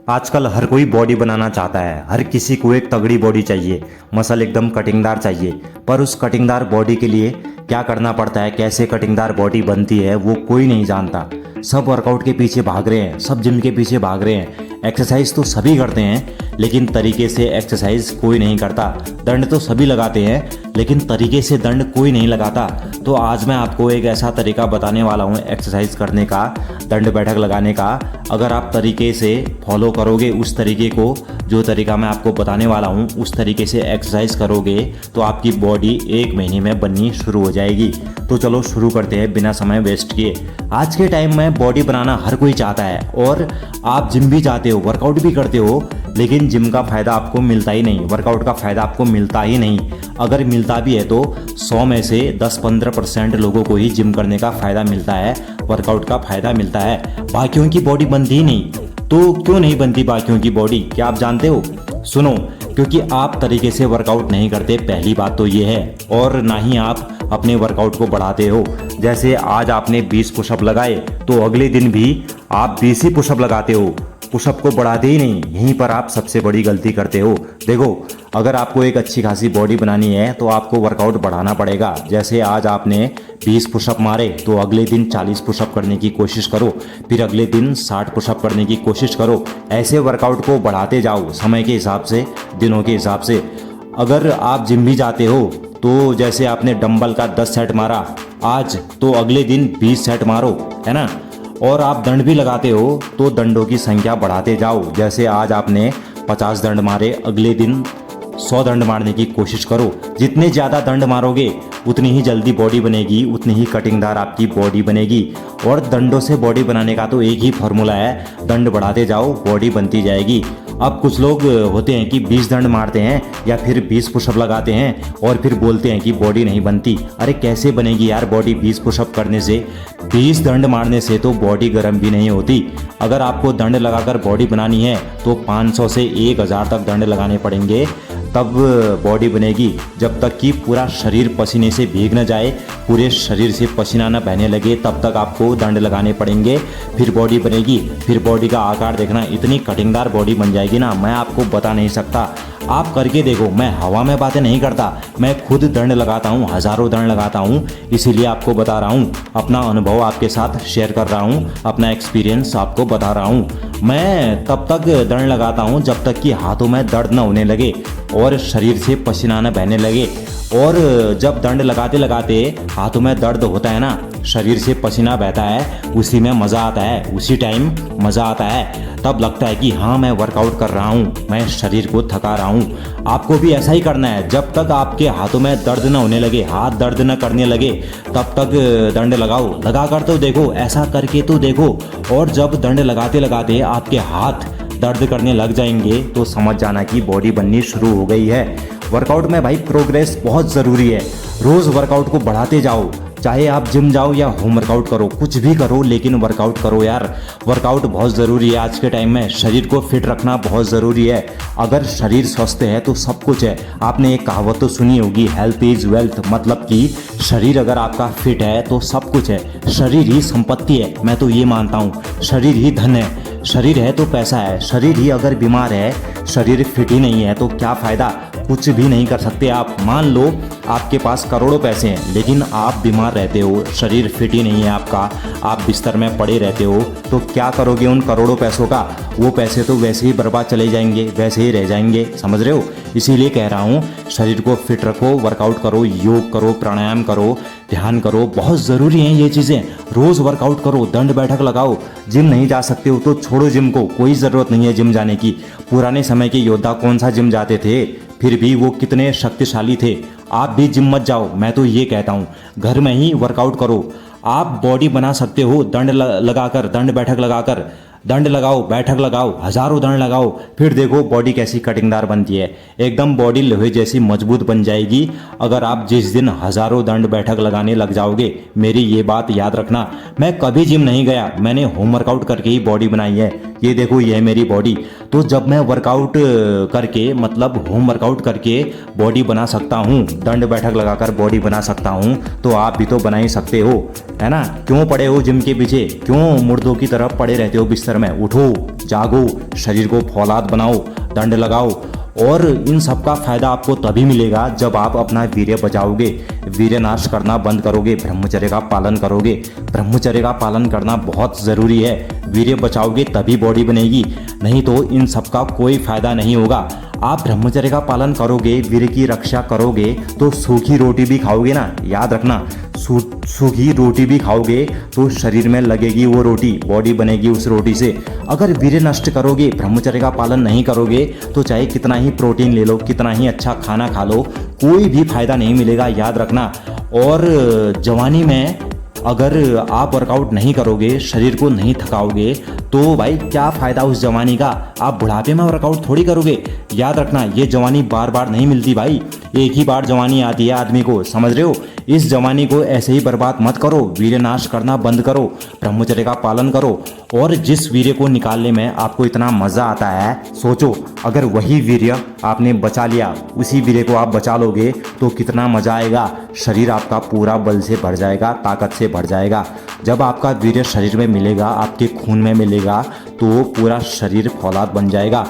आजकल हर कोई बॉडी बनाना चाहता है। हर किसी को एक तगड़ी बॉडी चाहिए, मसल एकदम कटिंगदार चाहिए। पर उस कटिंगदार बॉडी के लिए क्या करना पड़ता है, कैसे कटिंगदार बॉडी बनती है, वो कोई नहीं जानता। सब वर्कआउट के पीछे भाग रहे हैं, सब जिम के पीछे भाग रहे हैं। एक्सरसाइज तो सभी करते हैं, लेकिन तरीके से एक्सरसाइज कोई नहीं करता। दंड तो सभी लगाते हैं, लेकिन तरीके से दंड कोई नहीं लगाता। तो आज मैं आपको एक ऐसा तरीका बताने वाला हूँ एक्सरसाइज करने का, दंड बैठक लगाने का। अगर आप तरीके से फॉलो करोगे उस तरीके को, जो तरीका मैं आपको बताने वाला हूँ, उस तरीके से एक्सरसाइज करोगे तो आपकी बॉडी 1 महीने में बननी शुरू हो जाएगी। तो चलो शुरू करते हैं बिना समय वेस्ट किए। आज के टाइम में बॉडी बनाना हर कोई चाहता है, और आप जिम भी जाते हो, वर्कआउट भी करते हो, लेकिन जिम का फ़ायदा आपको मिलता ही नहीं, वर्कआउट का फ़ायदा आपको मिलता ही नहीं। अगर मिलता भी है तो 100 में से 10-15% लोगों को ही जिम करने का फ़ायदा मिलता है, वर्कआउट का फ़ायदा मिलता है। बाकियों की बॉडी बनती ही नहीं। तो क्यों नहीं बनती बाकियों की बॉडी, क्या आप जानते हो? सुनो, क्योंकि आप तरीके से वर्कआउट नहीं करते, पहली बात तो ये है। और ना ही आप अपने वर्कआउट को बढ़ाते हो। जैसे आज आपने 20 पुशअप लगाए तो अगले दिन भी आप 20 ही पुशअप लगाते हो, पुशअप को बढ़ाते ही नहीं। यहीं पर आप सबसे बड़ी गलती करते हो। देखो, अगर आपको एक अच्छी खासी बॉडी बनानी है तो आपको वर्कआउट बढ़ाना पड़ेगा। जैसे आज आपने 20 पुशअप मारे तो अगले दिन 40 पुशअप करने की कोशिश करो, फिर अगले दिन 60 पुशअप करने की कोशिश करो। ऐसे वर्कआउट को बढ़ाते जाओ, समय के हिसाब से, दिनों के हिसाब से। अगर आप जिम भी जाते हो तो जैसे आपने डंबल का 10 सेट मारा आज, तो अगले दिन 20 सेट मारो, है ना। और आप दंड भी लगाते हो तो दंडों की संख्या बढ़ाते जाओ। जैसे आज आपने 50 दंड मारे, अगले दिन 100 दंड मारने की कोशिश करो। जितने ज़्यादा दंड मारोगे उतनी ही जल्दी बॉडी बनेगी, उतनी ही कटिंगदार आपकी बॉडी बनेगी। और दंडों से बॉडी बनाने का तो एक ही फार्मूला है, दंड बढ़ाते जाओ, बॉडी बनती जाएगी। अब कुछ लोग होते हैं कि 20 दंड मारते हैं या फिर 20 पुशअप लगाते हैं और फिर बोलते हैं कि बॉडी नहीं बनती। अरे कैसे बनेगी यार बॉडी 20 पुशअप करने से? 20 दंड मारने से तो बॉडी गर्म भी नहीं होती। अगर आपको दंड लगाकर बॉडी बनानी है तो 500 से 1000 तक दंड लगाने पड़ेंगे, तब बॉडी बनेगी। जब तक कि पूरा शरीर पसीने से भीग न जाए, पूरे शरीर से पसीना न बहने लगे, तब तक आपको दंड लगाने पड़ेंगे, फिर बॉडी बनेगी। फिर बॉडी का आकार देखना, इतनी कटिंगदार बॉडी बन जाएगी ना, मैं आपको बता नहीं सकता। आप करके देखो, मैं हवा में बातें नहीं करता, मैं खुद दंड लगाता हूँ, हज़ारों दंड लगाता हूँ, इसीलिए आपको बता रहा हूँ। अपना अनुभव आपके साथ शेयर कर रहा हूँ, अपना एक्सपीरियंस आपको बता रहा हूँ। मैं तब तक दंड लगाता हूँ जब तक कि हाथों में दर्द न होने लगे और शरीर से पसीना न बहने लगे। और जब दंड लगाते लगाते हाथों में दर्द होता है ना, शरीर से पसीना बहता है, उसी में मज़ा आता है, उसी टाइम मज़ा आता है। तब लगता है कि हाँ, मैं वर्कआउट कर रहा हूँ, मैं शरीर को थका रहा हूँ। आपको भी ऐसा ही करना है। जब तक आपके हाथों में दर्द न होने लगे, हाथ दर्द न करने लगे, तब तक दंड लगाओ। लगा कर तो देखो, ऐसा करके तो देखो। और जब दंड लगाते लगाते आपके हाथ दर्द करने लग जाएंगे तो समझ जाना कि बॉडी बननी शुरू हो गई है। वर्कआउट में भाई प्रोग्रेस बहुत ज़रूरी है। रोज़ वर्कआउट को बढ़ाते जाओ, चाहे आप जिम जाओ या होम वर्कआउट करो, कुछ भी करो, लेकिन वर्कआउट करो यार। वर्कआउट बहुत ज़रूरी है आज के टाइम में। शरीर को फिट रखना बहुत ज़रूरी है। अगर शरीर स्वस्थ है तो सब कुछ है। आपने एक कहावत तो सुनी होगी, हेल्थ इज़ वेल्थ, मतलब कि शरीर अगर आपका फिट है तो सब कुछ है। शरीर ही संपत्ति है, मैं तो ये मानता हूँ। शरीर ही धन है, शरीर है तो पैसा है। शरीर ही अगर बीमार है, शरीर फिट ही नहीं है, तो क्या फ़ायदा? कुछ भी नहीं कर सकते आप। मान लो आपके पास करोड़ों पैसे हैं, लेकिन आप बीमार रहते हो, शरीर फिट ही नहीं है आपका, आप बिस्तर में पड़े रहते हो, तो क्या करोगे उन करोड़ों पैसों का? वो पैसे तो वैसे ही बर्बाद चले जाएंगे, वैसे ही रह जाएंगे, समझ रहे हो? इसीलिए कह रहा हूँ, शरीर को फिट रखो, वर्कआउट करो, योग करो, प्राणायाम करो, ध्यान करो, बहुत ज़रूरी हैं ये चीज़ें। रोज़ वर्कआउट करो, दंड बैठक लगाओ। जिम नहीं जा सकते हो तो छोड़ो जिम को, कोई ज़रूरत नहीं है जिम जाने की। पुराने समय के योद्धा कौन सा जिम जाते थे, फिर भी वो कितने शक्तिशाली थे। आप भी जिम मत जाओ, मैं तो ये कहता हूँ, घर में ही वर्कआउट करो। आप बॉडी बना सकते हो दंड लगाकर, दंड बैठक लगाकर। दंड लगाओ, बैठक लगाओ, हज़ारों दंड लगाओ, फिर देखो बॉडी कैसी कटिंगदार बनती है। एकदम बॉडी लोहे जैसी मजबूत बन जाएगी अगर आप जिस दिन हज़ारों दंड बैठक लगाने लग जाओगे। मेरी ये बात याद रखना। मैं कभी जिम नहीं गया, मैंने होम वर्कआउट करके ही बॉडी बनाई है। ये देखो, ये है मेरी बॉडी। तो जब मैं वर्कआउट करके, मतलब होम वर्कआउट करके बॉडी बना सकता हूँ, दंड बैठक लगाकर बॉडी बना सकता हूँ, तो आप भी तो बना ही सकते हो, है ना। क्यों पड़े हो जिम के पीछे? क्यों मुर्दों की तरफ पड़े रहते हो बिस्तर फ्यूचर में उठो, जागो, शरीर को फौलाद बनाओ, दंड लगाओ। और इन सब का फायदा आपको तभी मिलेगा जब आप अपना वीर्य बचाओगे, वीर्य नाश करना बंद करोगे, ब्रह्मचर्य का पालन करोगे। ब्रह्मचर्य का पालन करना बहुत ज़रूरी है। वीर्य बचाओगे तभी बॉडी बनेगी, नहीं तो इन सब का कोई फायदा नहीं होगा। आप ब्रह्मचर्य का पालन करोगे, वीर्य की रक्षा करोगे तो सूखी रोटी भी खाओगे ना, याद रखना, सूखी रोटी भी खाओगे तो शरीर में लगेगी वो रोटी, बॉडी बनेगी उस रोटी से। अगर वीर्य नष्ट करोगे, ब्रह्मचर्य का पालन नहीं करोगे तो चाहे कितना ही प्रोटीन ले लो, कितना ही अच्छा खाना खा लो, कोई भी फायदा नहीं मिलेगा, याद रखना। और जवानी में अगर आप वर्कआउट नहीं करोगे, शरीर को नहीं थकाओगे तो भाई क्या फ़ायदा उस जवानी का। आप बुढ़ापे में वर्कआउट थोड़ी करोगे। याद रखना, ये जवानी बार बार नहीं मिलती भाई, एक ही बार जवानी आती है आदमी को, समझ रहे हो। इस जवानी को ऐसे ही बर्बाद मत करो, वीर्य नाश करना बंद करो, ब्रह्मचर्य का पालन करो। और जिस वीर्य को निकालने में आपको इतना मज़ा आता है, सोचो अगर वही वीर्य आपने बचा लिया, उसी वीर्य को आप बचा लोगे तो कितना मज़ा आएगा। शरीर आपका पूरा बल से भर जाएगा, ताकत से भर जाएगा। जब आपका वीर्य शरीर में मिलेगा, आपके खून में मिलेगा तो पूरा शरीर फौलाद बन जाएगा।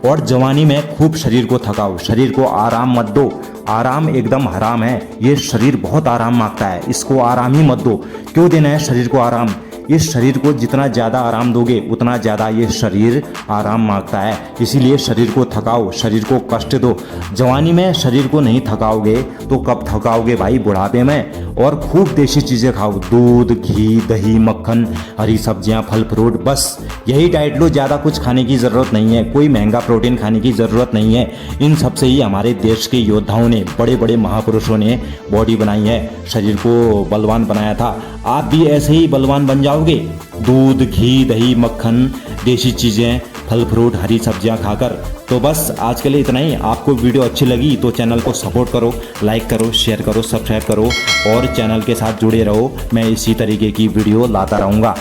और जवानी में खूब शरीर को थकाओ, शरीर को आराम मत दो। आराम एकदम हराम है, ये शरीर बहुत आराम मांगता है, इसको आराम ही मत दो। क्यों देना है शरीर को आराम? इस शरीर को जितना ज़्यादा आराम दोगे उतना ज़्यादा ये शरीर आराम मांगता है। इसीलिए शरीर को थकाओ, शरीर को कष्ट दो। जवानी में शरीर को नहीं थकाओगे तो कब थकाओगे भाई? बुढ़ापे में। और खूब देसी चीज़ें खाओ, दूध, घी, दही, मक्खन, हरी सब्जियां, फल फ्रूट, बस यही डाइट लो। ज़्यादा कुछ खाने की ज़रूरत नहीं है, कोई महंगा प्रोटीन खाने की ज़रूरत नहीं है। इन सब से ही हमारे देश के योद्धाओं ने, बड़े बड़े महापुरुषों ने बॉडी बनाई है, शरीर को बलवान बनाया था। आप भी ऐसे ही बलवान बन जाओगे, दूध, घी, दही, मक्खन, देसी चीज़ें, फल फ्रूट, हरी सब्जियां खाकर। तो बस आज के लिए इतना ही। आपको वीडियो अच्छी लगी तो चैनल को सपोर्ट करो, लाइक करो, शेयर करो, सब्सक्राइब करो और चैनल के साथ जुड़े रहो। मैं इसी तरीके की वीडियो लाता रहूँगा।